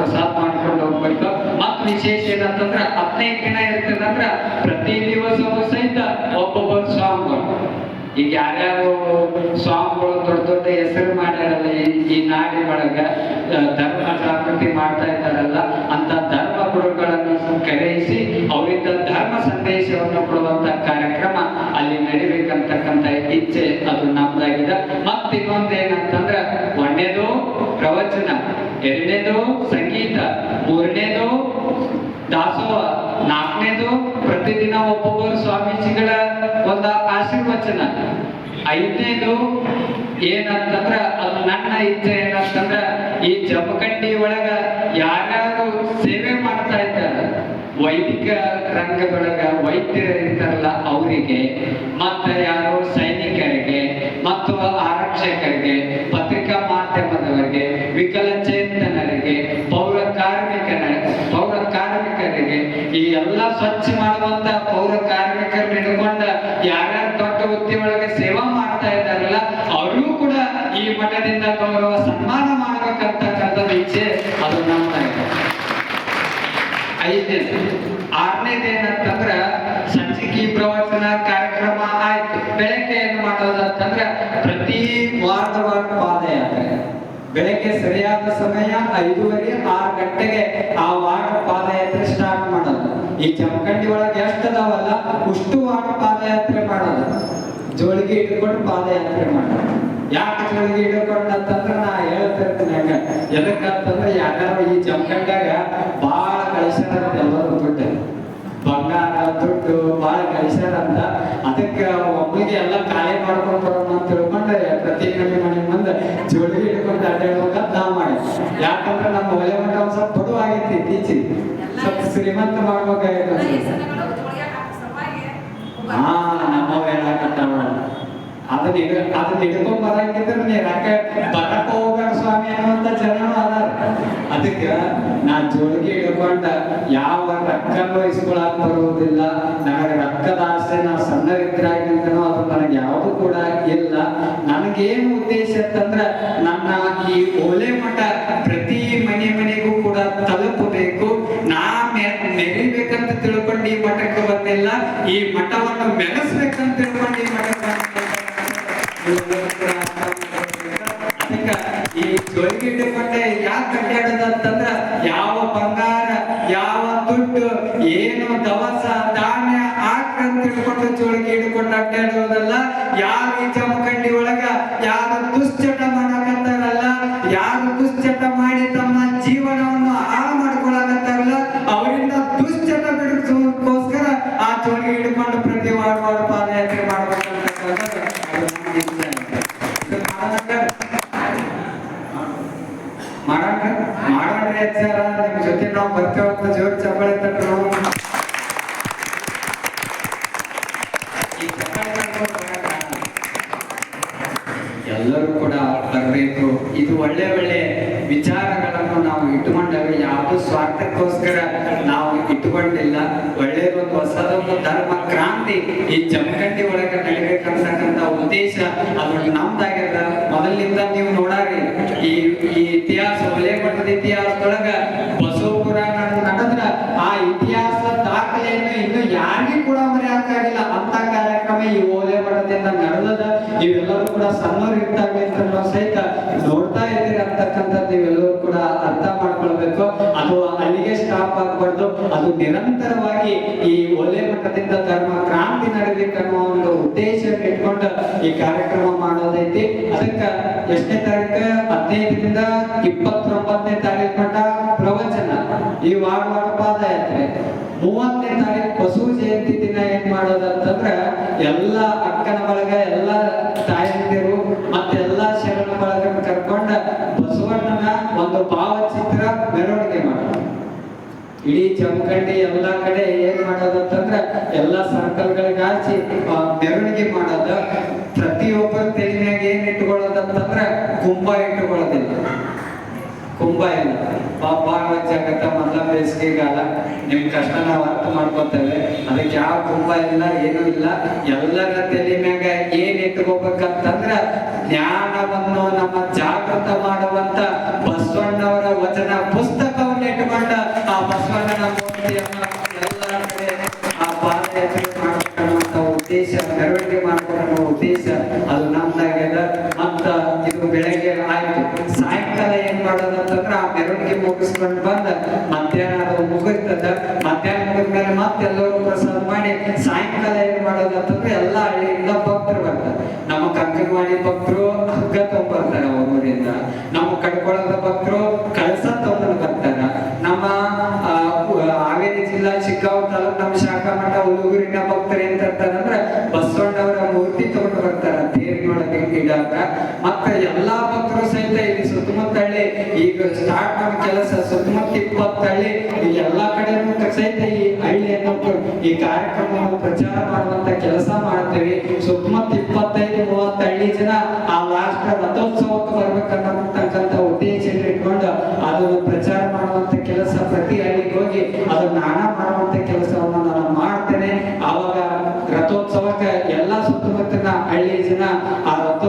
ಪ್ರಸಾದ ಮಾಡ್ಕೊಂಡು ಹೋಗ್ಬೇಕು. ಮತ್ ವಿಶೇಷ ಏನಂತಂದ್ರ 15 ದಿನ ಇರ್ತದಂದ್ರ ಪ್ರತಿ ದಿವಸವೂ ಸಹಿತ ಒಬ್ಬೊಬ್ಬರು ಸ್ವಾಮಿಗಳು, ಈಗ ಯಾರ್ಯಾರು ಸ್ವಾಮಿಗಳು ದೊಡ್ಡ ದೊಡ್ಡ ಹೆಸರು ಮಾಡ್ಯಾರಲ್ಲ ಈ ನಾಡಿ ಒಳಗ ಧರ್ಮ ಜಾಗೃತಿ ಮಾಡ್ತಾ ಇದ್ದಾರಲ್ಲ, ಅಂತ ಧರ್ಮ ಗುರುಗಳನ್ನು ಕರೆಯಿಸಿ ಅವರಿಂದ ಧರ್ಮ ಸಂದೇಶವನ್ನು ಕೊಡುವಂತ ಕಾರ್ಯಕ್ರಮ ಅಲ್ಲಿ ನಡಿಬೇಕಂತಕ್ಕಂತ ಇಚ್ಛೆ ಅದು ನಮ್ದಾಗಿದೆ. ಮತ್ ಇನ್ನೊಂದೇನಂತಂದ್ರ ಒಂದನೇದು ಪ್ರವಚನ, ಎರಡನೇದು ಸಂಗೀತ, ಮೂರನೇದು ದಾಸೋಹ, ನಾಲ್ಕನೇದು ಪ್ರತಿದಿನ ಒಬ್ಬೊಬ್ಬರು ಸ್ವಾಮೀಜಿಗಳ ಒಂದು ಆಶೀರ್ವಚನ, ಐದನೇದು ಏನಂತಂದ್ರ ಅದು ನನ್ನ ಇಚ್ಛೆ ಏನಂತಂದ್ರ ಈ ಜಮಖಂಡಿ ಒಳಗ ಯಾರ್ಯಾರು ಸೇವೆ ಮಾಡ್ತಾ ಇದ್ದಾರೆ ವೈದಿಕ ರಂಗದೊಳಗ ವೈದ್ಯರು ಇರ್ತಾರಲ್ಲ ಅವರಿಗೆ, ಮತ್ತೆ ಯಾರು ಸೈನಿಕರಿಗೆ ಮತ್ತು ಆರಕ್ಷಕರಿಗೆ, ಪತ್ರಿಕಾ ಮಾಧ್ಯಮದವರಿಗೆ, ವಿಕಲಚೇತನರಿಗೆ, ಪೌರ ಕಾರ್ಮಿಕರಿಗೆ ಈ ಎಲ್ಲ ಸ್ವಚ್ಛ ಮಾಡುವಂತ ಪೌರ ಕಾರ್ಮಿಕರು ಹಿಡ್ಕೊಂಡ ಯಾರ್ಯಾರು ದೊಡ್ಡ ಹುದ್ದೆ ಒಳಗೆ ಸೇವಾ ಮಾಡ್ತಾ ಇದ್ದಾರಲ್ಲ ಅವ್ರಿಗೂ ಕೂಡ ಈ ಮಠದಿಂದ ಗೌರವ ಸನ್ಮಾನ ಮಾಡ್ಬೇಕಂತಕ್ಕಂಥದ್ದು ಇಚ್ಛೆ ಅದು ನಮ್ದಾಗಿದೆ. ಐದನೇದು. ಆರನೇದು ಏನಂತಂದ್ರ ಸಂಚಿಕೆ ಪ್ರವಚನ ಕಾರ್ಯಕ್ರಮ ಆಯ್ತು. ಬೆಳಗ್ಗೆ ಏನ್ ಮಾಡೋದಂತಂದ್ರ ಪ್ರತಿ ವಾರದ ಪಾದಯಾತ್ರೆ ಬೆಳಗ್ಗೆ ಸರಿಯಾದ ಸಮಯ 5:30 6 ಗಂಟೆಗೆ ಆ ವಾರ್ಡ್ ಪಾದಯಾತ್ರೆ ಸ್ಟಾರ್ಟ್ ಮಾಡೋದು. ಈ ಜಮಖಂಡಿ ಒಳಗೆ ಎಷ್ಟದಾವಲ್ಲ ಅಷ್ಟು ವಾರ್ಡ್ ಪಾದಯಾತ್ರೆ ಮಾಡೋದು, ಜೋಳಿಗೆ ಇಟ್ಕೊಂಡು ಪಾದಯಾತ್ರೆ ಮಾಡೋದು. ಯಾಕೆ ಜೋಳಿಗೆ ಇಟ್ಕೊಂಡು ಅಂತಂದ್ರೆ ನಾ ಹೇಳ್ತಿರ್ತೀನಿ ಹಂಗ, ಎದಕ್ಕಂತಂದ್ರೆ ಯಾರು ಈ ಜಮಖಂಡ್ಯಾಗ ಬಾಳ ಕಳಿಸ್ಯಾರ ಎಲ್ಲರೂ ದುಡ್ಡು, ಬಂಗಾರ ದುಡ್ಡು ಬಾಳ ಕಳಿಸ್ಯಾರಂತ. ಅದಕ್ಕೆ ಒಬ್ಬರಿಗೆ ಎಲ್ಲ ಖಾಲಿ ಮಾಡ್ಕೊಂಡು ಬರೋಣ ಅಂತ ತಿಳ್ಕೊಂಡ್ರೆ ಪ್ರತಿ ಮನೆ ಮುಂದೆ ಜೋಳಿಗೆ ಹಿಡ್ಕೊಂಡು ಅಡ್ಡಾಡ್ಬೇಕಂತ ನಾವು ಮಾಡಿ. ಯಾಕಂದ್ರೆ ನಮ್ಮ ಒಲೆ ಮಠ ಒಂದ್ ಸ್ವಲ್ಪ ಬಡವಾಗೈತಿ, ಇತ್ತೀಚೆಗೆ ಸ್ವಲ್ಪ ಶ್ರೀಮಂತ ಮಾಡ್ಬೇಕಾಗಿತ್ತು. ಹಾ ನಮ್ಮವ್ ಹೇಳಕತ್ತಾವ ಅದನ್ನ ಹಿಡ್ಕೊಂಡ್ ಬರಂಗಿದ್ರೆ ನೀ ಬರಕ ಹೋಗ್ಬೇಡ ಸ್ವಾಮಿ ಅನ್ನುವಂತ ಜನನು ಅದಾರ. ಅದಕ್ಕೆ ನಾ ಜೋಳಿಗೆ ಹಿಡ್ಕೊಂಡ ಯಾವ ರೊಕ್ಕನೂ ಇಸ್ಕೊಳಕ್ ಬರುವುದಿಲ್ಲ. ನನಗೆ ರೊಕ್ಕದ ಆಸೆ ನಾ ಸಣ್ಣವಿದ್ರಾಗಿಂದನೂ ಅದು ನನಗೆ ಯಾವುದು ಕೂಡ ಇಲ್ಲ. ನನಗೇನು ಉದ್ದೇಶ ಅಂತಂದ್ರ ನನ್ನ ಈ ಓಲೆ ಮಠ ಪ್ರತಿ ಮನೆಗೂ ಕೂಡ ತಲುಪಬೇಕು. ನಾ ಮೆರಿಬೇಕಂತ ತಿಳ್ಕೊಂಡು ಈ ಮಠಕ್ಕೆ ಬಂದಿಲ್ಲ, ಈ ಮಠವನ್ನು ಮೆರೆಸ್ಬೇಕಂತ ತಿಳ್ಕೊಂಡು ಈ ಮಠಕ್ಕೆ ಈ ಜೋಳಿಗೆ ಹಿಡ್ಕೊಂಡೆ ಯಾಕೆ ಅಡ್ಡಾಡೋದು ಅಂತಂದ್ರ ಯಾವ ಬಂಗಾರ ಯಾವ ದುಡ್ಡು ಏನು ದವಸ ಧಾನ್ಯ ಹಾಕಂತ ಹಿಡ್ಕೊಂಡು ಜೋಳಿಗೆ ಹಿಡ್ಕೊಂಡು ಅಡ್ಡಾಡೋದಲ್ಲ. ಯಾರು ಈ ಜಮಖಂಡಿ ಒಳಗ ಯಾರು ದುಶ್ಚಟ ಮಾಡಕತ್ತಾರಲ್ಲ, ಯಾರು ದುಶ್ಚಟ ಮಾಡಿ ತಮ್ಮ ಜೀವನವನ್ನು ಹಾಳು ಮಾಡ್ಕೊಳಕತ್ತಾರಲ್ಲ ಅವರಿಂದ ದುಶ್ಚಟ ಬಿಡಿಸೋದಕ್ಕೋಸ್ಕರ ಆ ಜೋಳಿಗೆ ಹಿಡ್ಕೊಂಡು ಪ್ರತಿ ವಾರ ಪಾದಯಾತ್ರೆ ಮಾಡ್ಬೇಕಂತ ಮಾಡೋಣ್ರಿ ಅಚ್ಚಾರ. ನಿಮ್ ಜೊತೆ ನಾವು ಬರ್ತೇವಂತ ಜೋರ್ ಚಪ್ಪಾಳೆ ತಟ್ಟರು. ಎಲ್ಲರೂ ಕೂಡ ಬರಬೇಕು. ಇದು ಒಳ್ಳೆ ವಿಚಾರಗಳನ್ನು ನಾವು ಇಟ್ಟುಕೊಂಡಾಗ ಯಾವುದು ಸ್ವಾರ್ಥಕ್ಕೋಸ್ಕರ ನಾವು ಇಟ್ಟುಕೊಂಡಿಲ್ಲ. ಒಳ್ಳೆಯದೊಂದು ಹೊಸದೊಂದು ಧರ್ಮ ಕ್ರಾಂತಿ ಈ ಜಮಖಂಡಿ ಒಳಗೆ ನಡಿಬೇಕಂತಕ್ಕಂಥ ಉದ್ದೇಶ ಅದು ನಮ್ದಾಗ್ಯದ. ಮೊದಲಿನಿಂದ ನೀವು ನೋಡಾರಿ ಈ ಇತಿಹಾಸ ಒಲೆ ಮಠದ ಇತಿಹಾಸದೊಳಗ ಬಸವ ಪುರಾಣ ನಡೆದ್ರ ಆ ಇತಿಹಾಸ ದಾಖಲೆಯನ್ನು ಇನ್ನು ಯಾರಿಗೂ ಕೂಡ ಮರೆಯಕ್ಕಾಗಿಲ್ಲ. ಅಂತ ಕಾರ್ಯಕ್ರಮ ಈ ಓಲೆ ಮಠದಿಂದ ನಡೆದದ. ನೀವೆಲ್ಲರೂ ಕೂಡ ಸಣ್ಣವ್ರು ಇರ್ತಾವೆ ಅಂತ ಸಹಿತ ನೋಡ್ತಾ ಇದ್ದೀರಿ ಅಂತಕ್ಕಂಥದ್ದು ನೀವೆಲ್ಲರೂ ಕೂಡ ಅರ್ಥ ಮಾಡ್ಕೊಳ್ಬೇಕು. ಅದು ಅಲ್ಲಿಗೆ ಸ್ಟಾಪ್ ಆಗ್ಬಾರ್ದು, ಅದು ನಿರಂತರವಾಗಿ ಈ ಒಲೆ ಮಠದಿಂದ ಧರ್ಮ ಕ್ರಾಂತಿ ನಡೀಬೇಕನ್ನೋ ಒಂದು ಉದ್ದೇಶ ಇಟ್ಕೊಂಡು ಈ ಕಾರ್ಯಕ್ರಮ ಮಾಡೋದೈತಿ. ಅದಕ್ಕ ಎಷ್ಟನೇ ತಾರೀಕು 15ರಿಂದ 29ನೇ ತಾರೀಕು ಮಟ್ಟ ಪ್ರವಚನ, ಈ ವಾರ ಪಾದಯಾತ್ರೆ. 30ನೇ ತಾರೀಕು ಬಸವ ಜಯಂತಿ ದಿನ ಏನ್ ಮಾಡೋದಂತಂದ್ರ ಎಲ್ಲ ಅಕ್ಕನ ಬಳಗ ಎಲ್ಲ ತಾಯಂದಿರು ಮತ್ತೆಲ್ಲ ಶರಣ ಬಳಗ ಕರ್ಕೊಂಡ ಬಸವಣ್ಣನ ಒಂದು ಭಾವಚಿತ್ರ ಮೆರವಣಿಗೆ ಮಾಡೋದು. ಇಡೀ ಜಮಖಂಡಿ ಎಲ್ಲಾ ಕಡೆ ಏನ್ ಮಾಡೋದಂತಂದ್ರ ಎಲ್ಲಾ ಸರ್ಕಲ್ಗಳಿಗೆ ಹಾಕಿ ಮೆರವಣಿಗೆ ಮಾಡೋದು. ಪ್ರತಿಯೊಬ್ಬರ ತೆಲಿನ್ಯಾಗ ಏನ್ ಇಟ್ಕೊಳ್ಳೋದಂತಂದ್ರ ಕುಂಭ ಇಟ್ಟುಕೊಳ್ಳೋದಿಲ್ಲ, ಕುಂಭ ಇಲ್ಲ. ಬಾಳ ಜಾಗತ್ತ ಮೊದಲ ಬೇಸಿಗೆಗಾಲ, ನಿಮ್ ಕಷ್ಟ ನಾವು ಅರ್ಥ ಮಾಡ್ಕೊತೇವೆ. ಅದಕ್ಕೆ ಯಾವ ಕುಂಭ ಇಲ್ಲ, ಏನು ಇಲ್ಲ. ಎಲ್ಲರ ತಲೆ ಮ್ಯಾಗ ಏನ್ ಇಟ್ಕೋಬೇಕಂತಂದ್ರ ಜ್ಞಾನವನ್ನು ನಮ್ಮ ಜಾಗೃತ ಮಾಡುವಂತ ಬಸವಣ್ಣವರ ವಚನ ಪುಸ್ತಕವನ್ನು ಕೂರಿಸ್ಕೊಂಡ ಆ ಬಸವಣ್ಣನ ಮೂರ್ತಿಯನ್ನ ಎಲ್ಲ ಕಡೆ ಆ ಪಾದಯಾತ್ರೆ ಮಾಡ್ಕೊಳ್ಳುವಂತ ಉದ್ದೇಶ, ಮೆರವಣಿಗೆ ಮಾಡ್ಕೊಳ್ಳೋ ಉದ್ದೇಶ ಅದು ನಮ್ದಾಗ್ಯದ. ಮತ್ತ ಇದು ಬೆಳಗ್ಗೆ ಆಯ್ತು, ಸಾಯಂಕಾಲ ಏನ್ ಮಾಡೋದಂತಂದ್ರ ಆ ಮೆರವಣಿಗೆ ಮುಗಿಸ್ಕೊಂಡ್ ಬಂದ ಮಧ್ಯಾಹ್ನ ಅದು ಮುಗಿರ್ತದ. ಮಧ್ಯಾಹ್ನ ಮುಗಿದ್ಮೇಲೆ ಮತ್ತೆಲ್ಲರೂ ಪ್ರಸಾದ ಮಾಡಿ ಸಾಯಂಕಾಲ ಏನ್ ಮಾಡೋದಂತಂದ್ರೆ ಎಲ್ಲಾ ಹಳ್ಳಿಯಿಂದ ಭಕ್ತರು ಬರ್ತಾರೆ. ನಮ್ಮ ಕಂಕನವಾಡಿ ಭಕ್ತರು ಹಗ್ಗ ತಗೊಂಡ್ಬರ್ತಾರ ಊರಿಂದ, ನಮ್ಮ ಕಡ್ಕೊಳದ ಭಕ್ತರು ಕಳಸ ತಗೊಂಡು ಬರ್ತಾರ. ನಮ್ಮ ಹಾವೇರಿ ಜಿಲ್ಲಾ ಚಿಕ್ಕಾವು ತಾಲೂಕು ನಮ್ಮ ಶಾಖಾ ಮಠ ಹುಡುಗರಿನ ಭಕ್ತರು ಏನ್ ತರ್ತಾರಂದ್ರ ಬಸವಣ್ಣವರ ಮೂರ್ತಿ ತಗೊಂಡು ಬರ್ತಾರ ತೇರಿನೊಳಗೆ ಇಡಾಕ. ಮತ್ತೆ ಎಲ್ಲಾ ಭಕ್ತರು ಸಹಿತ ಇಲ್ಲಿ ಸುತ್ತಮುತ್ತ ಹಳ್ಳಿ ಈಗ ಸ್ಟಾರ್ಟ್ ಮಾಡೋ ಕೆಲಸ ಸುತ್ತಮುತ್ತ 20 ಹಳ್ಳಿ ಎಲ್ಲಾ ಕಡೆನೂ ಸಹಿತ ಈ ಹಳ್ಳಿಯನ್ನು ಈ ಕಾರ್ಯಕ್ರಮವನ್ನು ಪ್ರಚಾರ ಮಾಡುವಂತ ಕೆಲಸ ಮಾಡ್ತೇವೆ. ಸುತ್ತಮುತ್ತ 25-30 ಹಳ್ಳಿ ಜನ ಆ ಲಾಸ್ಟ್ ರಥೋತ್ಸವಕ್ಕೆ ಬರ್ಬೇಕನ್ನತಕ್ಕಂತ ಉದ್ದೇಶ ಇಟ್ಕೊಂಡು ಅದನ್ನು ಪ್ರಚಾರ ಮಾಡುವಂತ ಕೆಲಸ, ಪ್ರತಿ ಹಳ್ಳಿಗೆ ಹೋಗಿ ಅದನ್ನ ನಾನ ಮಾಡುವಂತ ಕೆಲಸವನ್ನು ನಾನು ಮಾಡ್ತೇನೆ. ಆವಾಗ ರಥೋತ್ಸವಕ್ಕೆ ಎಲ್ಲಾ ಸುತ್ತಮುತ್ತಲಿನ ಹಳ್ಳಿ ಜನ ಆ ರಥೋತ್ಸವ